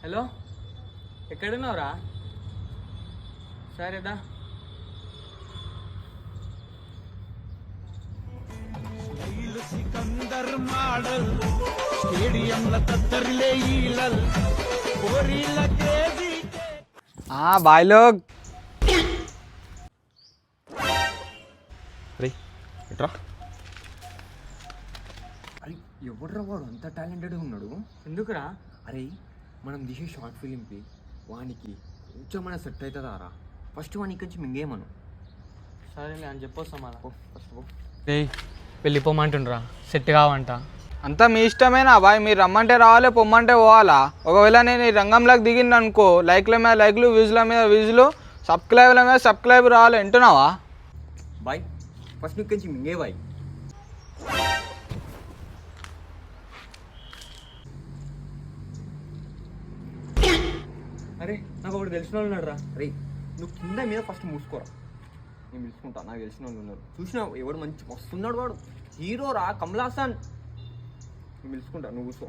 Hello, ఎక్కడున్నావురా? సరేదా. Sikandar model స్టేడియంల తత్తరిలే ఈలల్ కోరిల క్రేజీ బాయ్ లోగ్. అరే ఎట్రా అరే ఎవడ్రా వాడు అంత టాలెంటెడ్గా ఉన్నాడు? ఎందుకురా? అరే మనం తీసే షార్ట్ ఫిలింకి వానికి కొంచెం మన సెట్ అవుతుందా రా? ఫస్ట్ వానికి కొంచెం మింగేమను. సరేలే అని చెప్పొస్తాం అలా. ఫస్ట్ వెళ్ళిపోమంటుండ్రా, సెట్ కావంట. అంతా మీ ఇష్టమేనా బాయ్, మీరు రమ్మంటే రావాలి, పొమ్మంటే పోవాలా? ఒకవేళ నేను ఈ రంగంలోకి దిగింది అనుకో, లైక్ల మీద లైక్లు, వ్యూస్ల మీద వ్యూస్లు, సబ్స్క్రైబ్ల మీద సబ్స్క్రైబ్ రావాలి. వింటున్నావా? బాయ్ ఫస్ట్ నీకు కొంచెం మింగే బాయ్. అరే నాకు ఒకటి తెలిసిన వాళ్ళు ఉన్నాడు రా. అరే నువ్వు కింద మీద ఫస్ట్ మూసుకోరా, నేను పిలుచుకుంటా. నాకు తెలిసిన వాళ్ళు ఉన్నారు. చూసినావు ఎవడు మంచి వస్తున్నాడు, వాడు హీరో రా, కమల్ హాసన్. నేను పిలుచుకుంటా, నువ్వు కూర్చో.